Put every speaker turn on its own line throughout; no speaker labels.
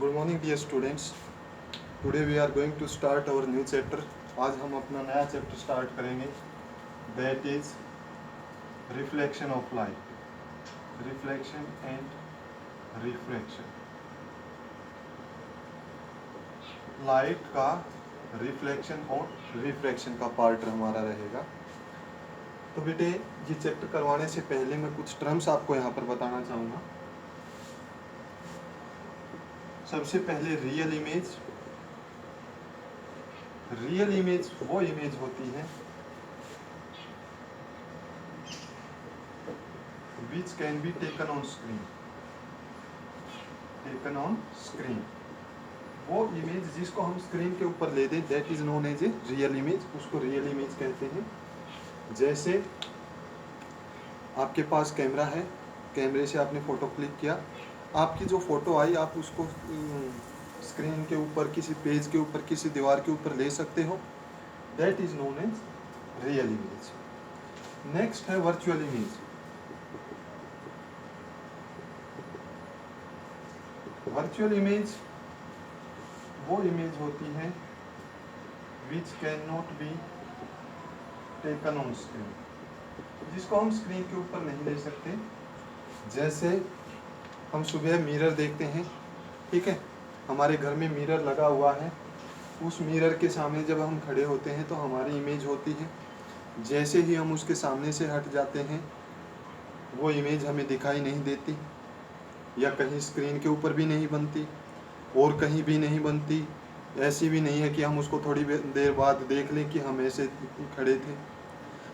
Good morning dear students. Today we are going to start our new chapter. आज हम अपना नया chapter start करेंगे, that is reflection of light, reflection and refraction. Light का reflection और refraction का part हमारा रहेगा। तो बेटे, ये चैप्टर करवाने से पहले मैं कुछ टर्म्स आपको यहाँ पर बताना चाहूँगा। सबसे पहले रियल इमेज। रियल इमेज वो इमेज होती है which can be taken on screen, taken on screen। वो इमेज जिसको हम स्क्रीन के ऊपर ले दें, that is known as a real image, उसको रियल इमेज कहते हैं। जैसे आपके पास कैमरा है, कैमरे से आपने फ़ोटो क्लिक किया, आपकी जो फ़ोटो आई आप उसको स्क्रीन के ऊपर, किसी पेज के ऊपर, किसी दीवार के ऊपर ले सकते हो, that is known as real image. Next है वर्चुअल इमेज। वर्चुअल इमेज वो इमेज होती है which can not be taken on screen, जिसको हम स्क्रीन के ऊपर नहीं ले सकते। जैसे हम सुबह मिरर देखते हैं, ठीक है, हमारे घर में मिरर लगा हुआ है, उस मिरर के सामने जब हम खड़े होते हैं तो हमारी इमेज होती है। जैसे ही हम उसके सामने से हट जाते हैं वो इमेज हमें दिखाई नहीं देती, या कहीं स्क्रीन के ऊपर भी नहीं बनती और कहीं भी नहीं बनती। ऐसी भी नहीं है कि हम उसको थोड़ी देर बाद देख लें कि हम ऐसे खड़े थे।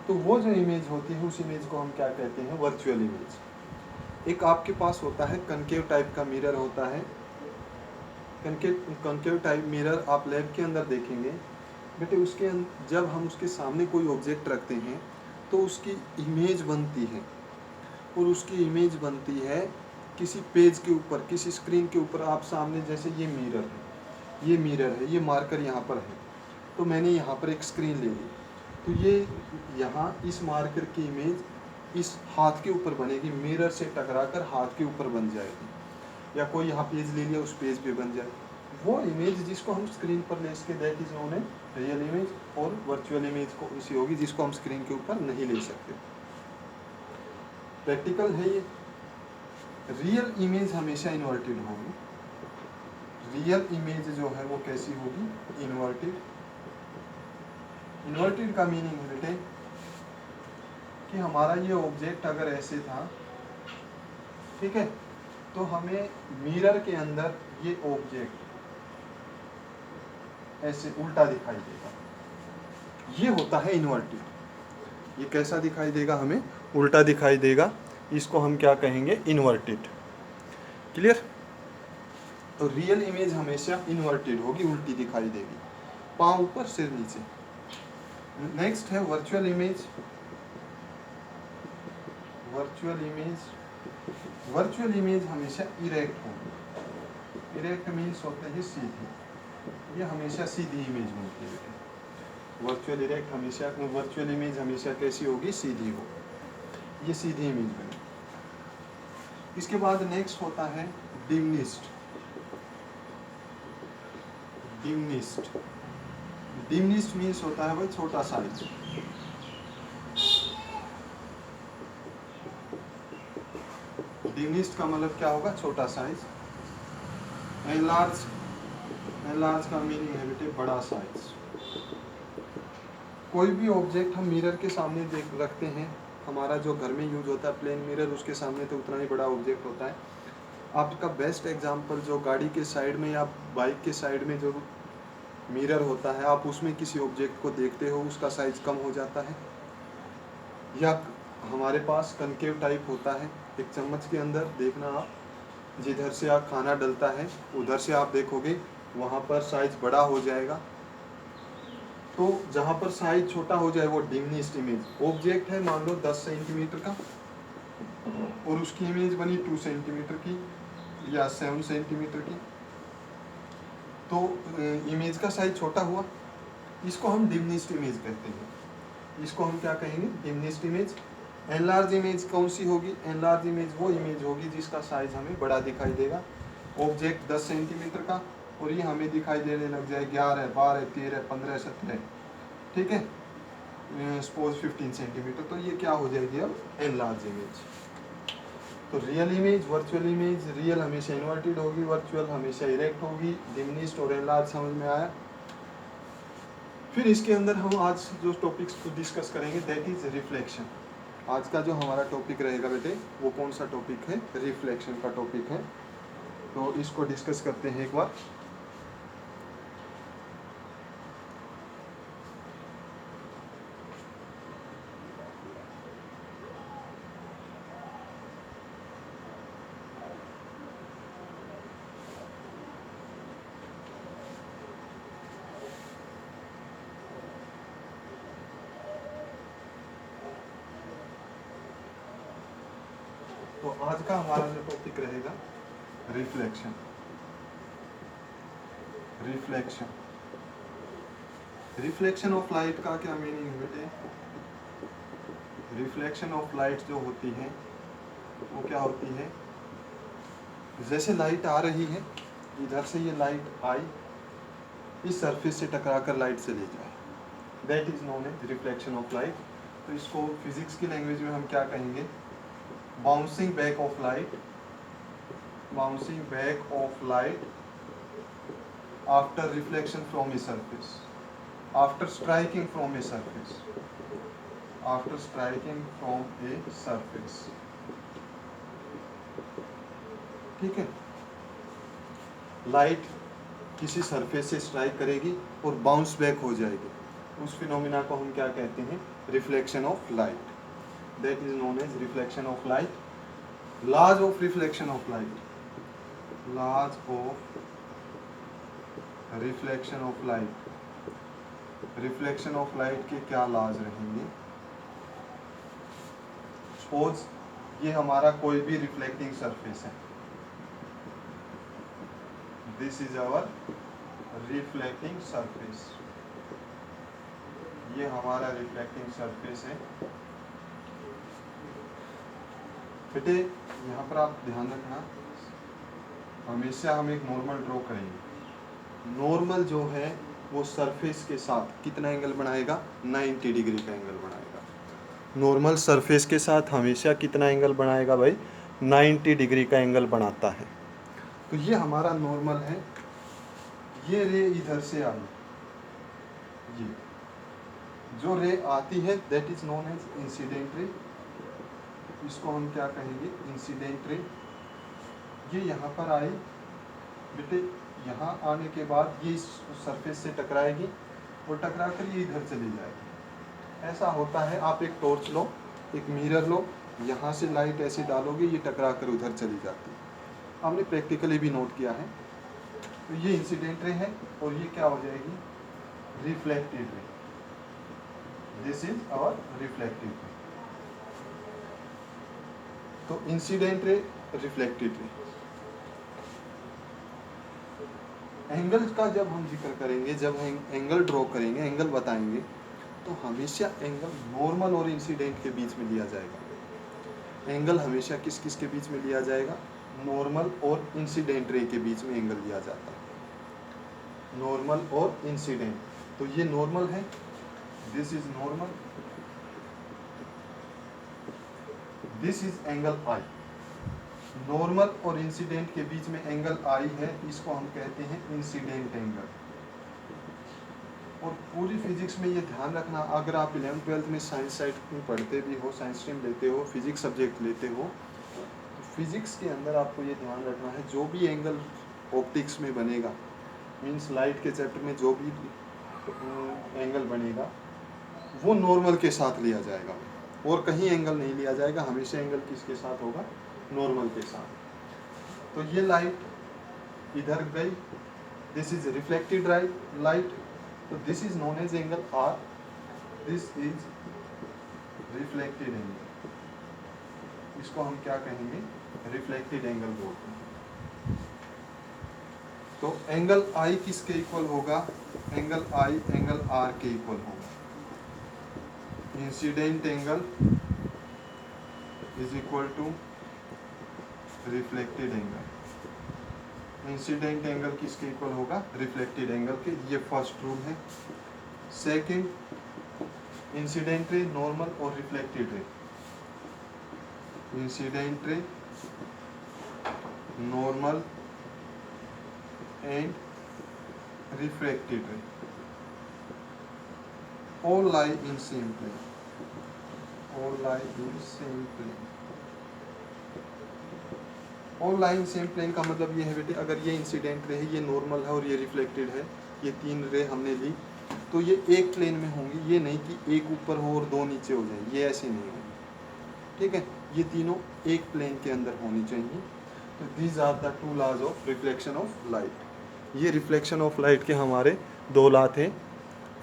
तो वो जो इमेज होती है उस इमेज को हम क्या कहते हैं, वर्चुअल इमेज। एक आपके पास होता है कनकेव टाइप का मिरर होता है। कनकेव टाइप मिरर आप लैब के अंदर देखेंगे बेटे, उसके जब हम उसके सामने कोई ऑब्जेक्ट रखते हैं तो उसकी इमेज बनती है, और उसकी इमेज बनती है किसी पेज के ऊपर, किसी स्क्रीन के ऊपर। आप सामने, जैसे ये मिरर है, ये मिरर है, ये मार्कर यहाँ पर है, तो मैंने यहाँ पर एक स्क्रीन ले ली, तो ये यहाँ इस मार्कर की इमेज इस हाथ के ऊपर बनेगी, मिरर से टकराकर हाथ के ऊपर बन जाएगी। या कोई यहाँ पेज ले लिया, उस पेज पे बन जाए। वो इमेज जिसको हम स्क्रीन पर ले सके, that is known as real image. और वर्चुअल इमेज को इसी होगी जिसको हम स्क्रीन के ऊपर नहीं ले सकते। प्रैक्टिकल है ये। रियल इमेज हमेशा इन्वर्टेड होगी। रियल इमेज जो है वो कैसी होगी, इन्वर्टेड। इन्वर्टेड का मीनिंग है बेटे कि हमारा ये ऑब्जेक्ट अगर ऐसे था, ठीक है, तो हमें मिरर के अंदर ये ऑब्जेक्ट ऐसे उल्टा दिखाई देगा। ये होता है इन्वर्टेड। ये कैसा दिखाई देगा, हमें उल्टा दिखाई देगा। इसको हम क्या कहेंगे, इन्वर्टेड। क्लियर। तो रियल इमेज हमेशा इन्वर्टेड होगी, उल्टी दिखाई देगी, पाँव ऊपर सिर नीचे। नेक्स्ट है virtual image. Virtual image, virtual image हमेशा इरेक्ट होगी। इरेक्ट मीन्स होते हैं सीधी, ये हमेशा सीधी इमेज बनती है। वर्चुअल इरेक्ट हमेशा, वर्चुअल इमेज हमेशा कैसी होगी, सीधी हो, ये सीधी इमेज बनी। इसके बाद नेक्स्ट होता है डिमनिस्ट। डिमनिस्ट, डिमनिस्ट मीन्स होता है भाई छोटा साइज। डिमनिस्ट का मतलब क्या होगा, छोटा साइज। एनलार्ज, एनलार्ज का मीनिंग है बेटे बड़ा साइज। कोई भी ऑब्जेक्ट हम मिरर के सामने देख रखते हैं, हमारा जो घर में यूज होता है प्लेन मिरर, उसके सामने तो उतना ही बड़ा ऑब्जेक्ट होता है। आपका बेस्ट एग्जांपल जो गाड़ी के साइड में या बाइक के साइड में जो मिरर होता है, आप उसमें किसी ऑब्जेक्ट को देखते हो, उसका साइज कम हो जाता है। या हमारे पास कनकेव टाइप होता है, एक चम्मच के अंदर देखना आप, जिधर से आप खाना डलता है उधर से आप देखोगे वहाँ पर साइज बड़ा हो जाएगा। तो जहाँ पर साइज छोटा हो जाए वो डिमनिस्ट इमेज। ऑब्जेक्ट है मान लो 10 सेंटीमीटर का और उसकी इमेज बनी 2 सेंटीमीटर की या 7 सेंटीमीटर की, तो इमेज का साइज छोटा हुआ, इसको हम डिमनिस्ट इमेज कहते हैं। इसको हम क्या कहेंगे, डिमनिस्ट इमेज। एनलार्ज इमेज कौन सी होगी, एनलार्ज इमेज वो इमेज होगी जिसका साइज हमें बड़ा दिखाई देगा। ऑब्जेक्ट 10 सेंटीमीटर का, और ये हमें दिखाई देने लग जाए 11, 12, 13, 15, 17, ठीक है, सपोज 15 सेंटीमीटर, तो ये क्या हो जाएगी अब एनलार्ज इमेज। तो real image, virtual image, real हमेशा इन्वर्टेड होगी, वर्चुअल हमेशा इरेक्ट होगी, डिमिनिश्ड और एनलार्ज समझ में आया। फिर इसके अंदर हम आज जो टॉपिक्स को डिस्कस करेंगे दैट इज रिफ्लेक्शन। आज का जो हमारा टॉपिक रहेगा बेटे वो कौन सा टॉपिक है, रिफ्लेक्शन का टॉपिक है। तो इसको डिस्कस करते हैं एक बार। तो आज का हमारा जो टॉपिक रहेगा reflection. Reflection reflection of light का क्या मीनिंग है बेटे? रिफ्लेक्शन ऑफ लाइट जो होती है वो क्या होती है, जैसे लाइट आ रही है, इधर से ये लाइट आई, इस सरफेस से टकरा कर लाइट चली जाए, that is known as reflection of light. तो इसको फिजिक्स की लैंग्वेज में हम क्या कहेंगे, bouncing back of light, bouncing back of light after reflection from a surface, after striking from a surface, after striking from a surface, ठीक है। Light किसी सरफेस से स्ट्राइक करेगी और बाउंस बैक हो जाएगी, उस फिनोमिना को हम क्या कहते हैं, reflection of light, that is known as reflection of light. Laws of reflection of light, laws of reflection of light, reflection of light के क्या लॉज रहेंगे। सपोज ये हमारा कोई भी रिफ्लेक्टिंग सरफेस है, this is our reflecting surface, ये हमारा रिफ्लेक्टिंग सरफेस है बेटे। यहाँ पर आप ध्यान रखना, हमेशा हम एक नॉर्मल ड्रॉ करेंगे, नॉर्मल जो है वो सरफेस के साथ कितना एंगल बनाएगा, 90 डिग्री का एंगल बनाएगा। नॉर्मल सरफेस के साथ हमेशा कितना एंगल बनाएगा भाई, 90 डिग्री का एंगल बनाता है। तो ये हमारा नॉर्मल है, ये रे इधर से आई, ये जो रे आती है that is known as incident ray, इसको हम क्या कहेंगे, इंसिडेंट रे। ये यहाँ पर आई बेटे, यहाँ आने के बाद ये इस सरफेस से टकराएगी और टकरा कर ये इधर चली जाएगी। ऐसा होता है, आप एक टॉर्च लो, एक मिरर लो, यहाँ से लाइट ऐसे डालोगे, ये टकरा कर उधर चली जाती है, हमने प्रैक्टिकली भी नोट किया है। तो ये इंसिडेंट रे है और ये क्या हो जाएगी, reflected ray, this is our reflected ray. तो incident ray, reflected ray. Angle का जब हम जिक्र करेंगे, जब हम एंगल ड्रॉ करेंगे, एंगल बताएंगे, तो हमेशा एंगल नॉर्मल और इंसिडेंट के बीच में लिया जाएगा। एंगल हमेशा किस किस के बीच में लिया जाएगा, नॉर्मल और इंसिडेंट रे के बीच में एंगल लिया जाता है, नॉर्मल और इंसिडेंट। तो ये नॉर्मल है, this is normal, this is angle I. Normal और इंसिडेंट के बीच में एंगल आई है, इसको हम कहते हैं इंसिडेंट एंगल। और पूरी फिजिक्स में ये ध्यान रखना, अगर आप 11th-12th में साइंस साइड में पढ़ते भी हो, साइंस स्ट्रीम लेते हो, फिजिक्स सब्जेक्ट लेते हो, तो फिजिक्स के अंदर आपको ये ध्यान रखना है, जो भी एंगल ऑप्टिक्स में बनेगा, मीन्स लाइट के चैप्टर में जो भी एंगल बनेगा वो नॉर्मल के साथ लिया जाएगा और कहीं एंगल नहीं लिया जाएगा, हमेशा एंगल किसके साथ होगा, नॉर्मल के साथ। तो ये लाइट इधर गई, दिस इज रिफ्लेक्टेड लाइट, तो this is known as angle r, this is reflected angle, इसको हम क्या कहेंगे, रिफ्लेक्टेड एंगल बोलते हैं। तो एंगल आई किसके इक्वल होगा, एंगल आई एंगल आर के इक्वल होगा। Incident angle is equal to reflected angle, incident angle किसके इक्वल होगा, रिफ्लेक्टेड एंगल के। ये फर्स्ट रूल है। सेकंड, इंसिडेंट रे, नॉर्मल और reflected ray, incident ray, normal and reflected ray all lie in same plane, all lie in same plane। all lie in same plane का मतलब ये है बेटे, अगर ये इंसिडेंट रे है, ये नॉर्मल है और ये रिफ्लेक्टेड है, ये तीन रे हमने ली, तो ये एक प्लेन में होंगी। ये नहीं कि एक ऊपर हो और दो नीचे हो जाए, ये ऐसे नहीं होंगी। ठीक है, ये तीनों एक प्लेन के अंदर होनी चाहिए। तो these are the two laws of reflection of light. ये रिफ्लेक्शन ऑफ लाइट के हमारे दो लॉ थे।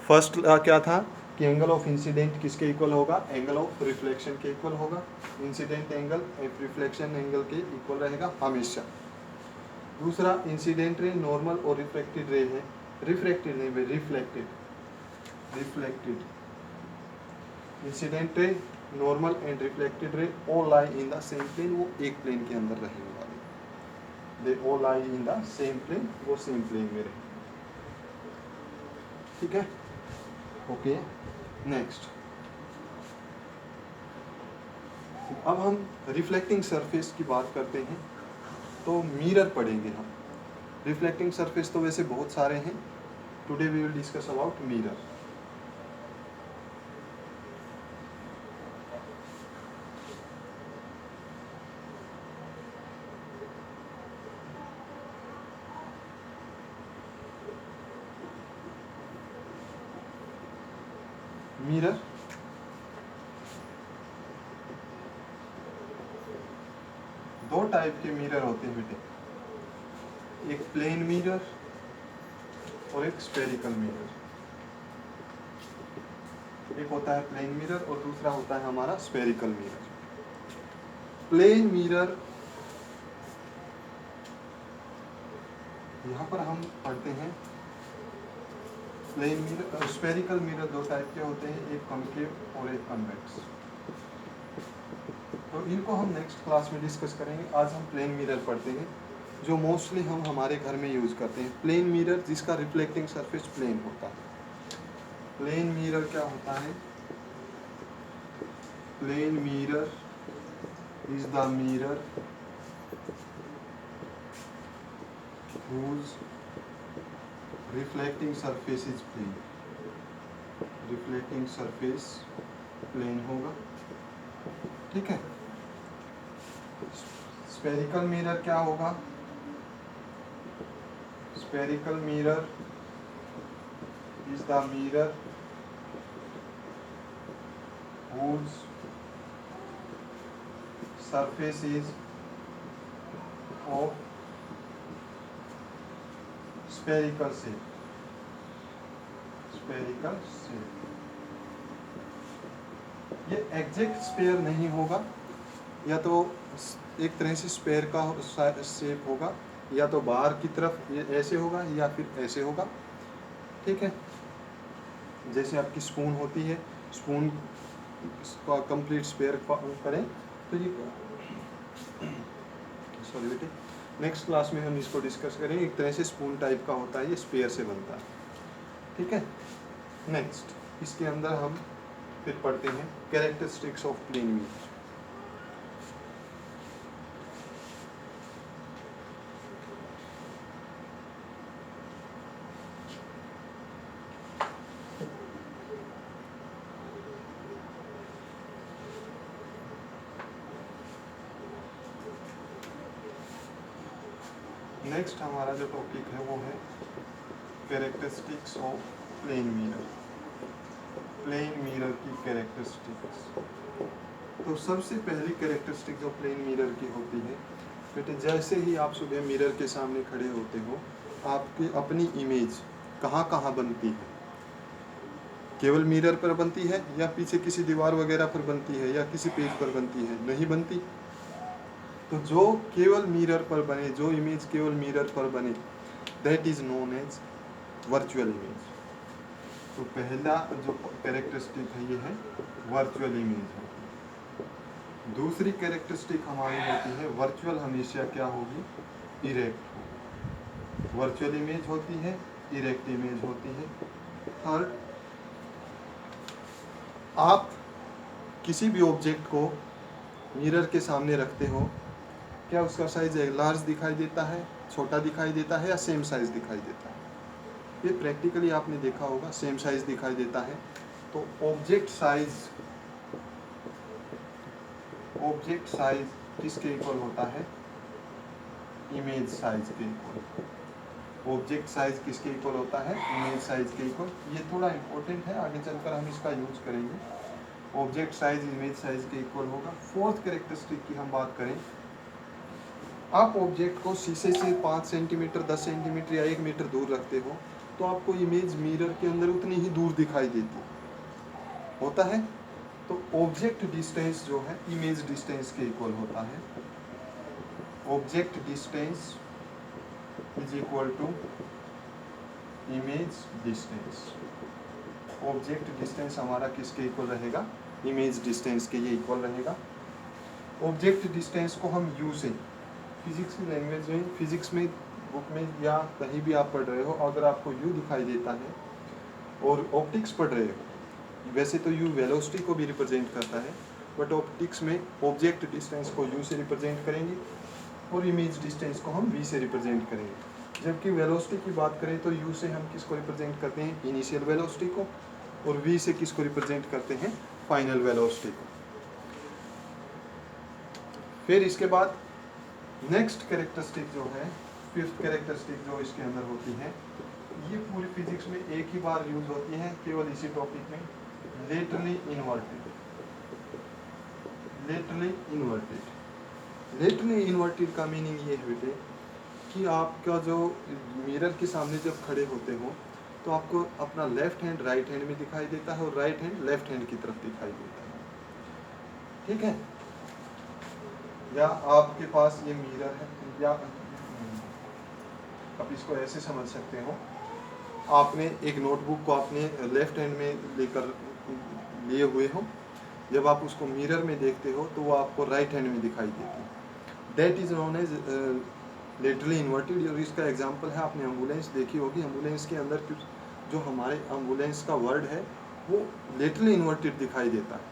फर्स्ट लॉ क्या था कि एंगल ऑफ इंसिडेंट किसके इक्वल होगा, एंगल ऑफ रिफ्लेक्शन के इक्वल होगा। इंसिडेंट एंगल रिफ्लेक्शन एंगल के इक्वल रहेगा हमेशा। दूसरा, इंसिडेंट रे, नॉर्मल और रिफ्लेक्टेड रे है, रिफ्लेक्टेड नहीं भाई, reflected, reflected. Incident ray, normal and reflected ray all lie in the same plane, वो एक प्लेन के अंदर रहने वाले, they all lie in the same plane, वो सेम प्लेन में रहे। ठीक है, ओके। नेक्स्ट, अब हम रिफ्लेक्टिंग सरफेस की बात करते हैं, तो मिरर पढ़ेंगे हम। रिफ्लेक्टिंग सरफेस तो वैसे बहुत सारे हैं, today we will discuss about mirror. Mirror दो टाइप के मिरर होते हैं बेटे, एक प्लेन मिरर और एक स्फेरिकल मिरर। एक होता है प्लेन मिरर और दूसरा होता है हमारा स्फेरिकल मिरर। प्लेन मिरर, यहाँ पर हम पढ़ते हैं प्लेन मिरर। स्फेरिकल मिरर दो टाइप के होते हैं, एक कॉन्केव और एक कन्वेक्स। तो इनको हम नेक्स्ट क्लास में डिस्कस करेंगे। आज हम प्लेन मिरर पढ़ते हैं, जो मोस्टली हम हमारे घर में यूज़ करते हैं। प्लेन मिरर जिसका रिफ्लेक्टिंग सरफेस प्लेन होता है। प्लेन मिरर क्या होता है, plane mirror is the mirror whose reflecting surface is plane, reflecting surface plane होगा। ठीक है। स्फेरिकल मिरर क्या होगा, spherical mirror is the mirror whose surface is of spherical shape, spherical shape। ये एग्जैक्ट स्फेयर नहीं होगा, या तो एक तरह से स्फेयर का शेप होगा, या तो बाहर की तरफ ये ऐसे होगा या फिर ऐसे होगा। ठीक है, जैसे आपकी स्पून होती है, स्पून का कंप्लीट स्फेयर करें तो ये, सॉरी बेटे, नेक्स्ट क्लास में हम इसको डिस्कस करेंगे। एक तरह से स्पून टाइप का होता है, ये स्पेयर से बनता है। ठीक है। नेक्स्ट, इसके अंदर हम फिर पढ़ते हैं characteristics of plane mirror. Next हमारा जो टॉपिक है वो है characteristics of plane mirror. Plane mirror की कैरेक्टरिस्टिक्स। तो सबसे पहली कैरेक्टरिस्टिक जो प्लेन मिरर की होती है बेटे, जैसे ही आप सुबह मिरर के सामने खड़े होते हो, आपकी अपनी इमेज कहाँ कहाँ बनती है, केवल मिरर पर बनती है या पीछे किसी दीवार वगैरह पर बनती है या किसी पेज पर बनती है, नहीं बनती। तो जो केवल मिरर पर बने, जो इमेज केवल मिरर पर बने, that is known as virtual image. तो पहला जो कैरेक्टरिस्टिक है ये है वर्चुअल इमेज है। दूसरी कैरेक्टरिस्टिक हमारी होती है वर्चुअल हमेशा क्या होगी, इरेक्ट होगी। वर्चुअल इमेज होती है, इरेक्ट इमेज होती है। थर्ड, आप किसी भी ऑब्जेक्ट को मिरर के सामने रखते हो, क्या उसका साइज लार्ज दिखाई देता है, छोटा दिखाई देता है या सेम साइज दिखाई देता है? ये प्रैक्टिकली आपने देखा होगा, सेम साइज दिखाई देता है। तो ऑब्जेक्ट साइज किसके इक्वल होता है? इमेज साइज के इक्वल। ऑब्जेक्ट साइज किसके इक्वल होता है? इमेज साइज के इक्वल। ये थोड़ा इंपॉर्टेंट है, आगे चलकर हम इसका यूज करेंगे। ऑब्जेक्ट साइज इमेज साइज के इक्वल होगा। फोर्थ कैरेक्टरिस्टिक की हम बात करें, आप ऑब्जेक्ट को शीशे से 5 सेंटीमीटर 10 सेंटीमीटर या 1 मीटर दूर रखते हो तो आपको इमेज मिरर के अंदर उतनी ही दूर दिखाई देती होता है। तो ऑब्जेक्ट डिस्टेंस जो है इमेज डिस्टेंस के इक्वल होता है। Object distance is equal to image distance. Object distance हमारा किसके इक्वल रहेगा? इमेज डिस्टेंस के ये इक्वल रहेगा। ऑब्जेक्ट डिस्टेंस को हम यू से, फिजिक्स की लैंग्वेज में, फिजिक्स में बुक में या कहीं भी आप पढ़ रहे हो, अगर आपको यू दिखाई देता है और ऑप्टिक्स पढ़ रहे हो, वैसे तो यू वेलोसिटी को भी रिप्रेजेंट करता है, बट ऑप्टिक्स में ऑब्जेक्ट डिस्टेंस को यू से रिप्रेजेंट करेंगे और इमेज डिस्टेंस को हम वी से रिप्रेजेंट करेंगे। जबकि वेलोसिटी की बात करें तो यू से हम किसको रिप्रेजेंट करते हैं? इनिशियल वेलोसिटी को, और वी से किसको रिप्रेजेंट करते हैं? फाइनल वेलोसिटी को। फिर इसके बाद नेक्स्ट कैरेक्टरिस्टिक जो है, फिफ्थ कैरेक्टरिस्टिक जो इसके अंदर होती है, ये पूरी फिजिक्स में एक ही बार यूज होती है, केवल इसी टॉपिक में, laterally inverted. Laterally inverted. Laterally inverted का मीनिंग ये है बेटे कि आपका जो मिरर के सामने जब खड़े होते हो तो आपको अपना लेफ्ट हैंड राइट हैंड में दिखाई देता है और राइट हैंड लेफ्ट हैंड की तरफ दिखाई देता है। ठीक है? या आपके पास ये मिरर है, या आप इसको ऐसे समझ सकते हो, आपने एक नोटबुक को आपने लेफ्ट हैंड में लेकर लिए हुए हो, जब आप उसको मिरर में देखते हो तो वो आपको राइट हैंड में दिखाई देती है। That is known as laterally inverted. और इसका एग्जांपल है, आपने एम्बुलेंस देखी होगी, एम्बुलेंस के अंदर जो हमारे एम्बुलेंस का वर्ड है वो लेटरली इन्वर्टेड दिखाई देता है।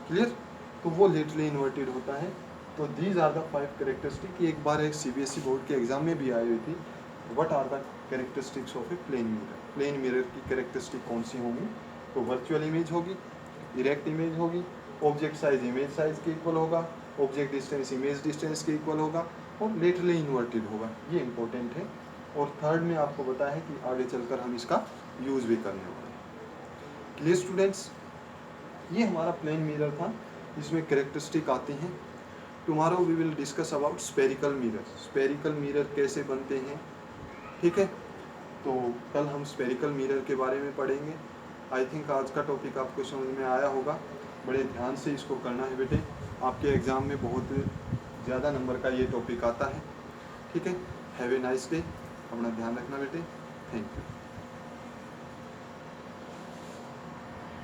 क्लियर? तो वो लेटरली इन्वर्टेड होता है। तो दीज आर द 5 कैरेक्टरिस्टिक। एक बार एक सीबीएसई बोर्ड के एग्जाम में भी आई हुई थी, what are the characteristics of a plane mirror. Plane mirror की कैरेक्टरिस्टिक कौन सी होंगी? तो वर्चुअल इमेज होगी, डायरेक्ट इमेज होगी, ऑब्जेक्ट साइज इमेज साइज के इक्वल होगा, ऑब्जेक्ट डिस्टेंस इमेज डिस्टेंस के इक्वल होगा, और लेटरली इन्वर्टेड होगा। ये इंपॉर्टेंट है। और थर्ड में आपको बताया है कि आगे चलकर हम इसका यूज भी करने वाले हैं। Clear students? ये हमारा प्लेन मिरर था, इसमें कैरेक्टरिस्टिक आती हैं। Tomorrow we will discuss about spherical mirror. Spherical mirror कैसे बनते हैं, ठीक है? तो कल हम स्पेरिकल मिरर के बारे में पढ़ेंगे। आई थिंक आज का टॉपिक आपको समझ में आया होगा। बड़े ध्यान से इसको करना है बेटे, आपके एग्ज़ाम में बहुत ज़्यादा नंबर का ये टॉपिक आता है। ठीक है? Have a nice day. अपना ध्यान रखना बेटे। Thank you.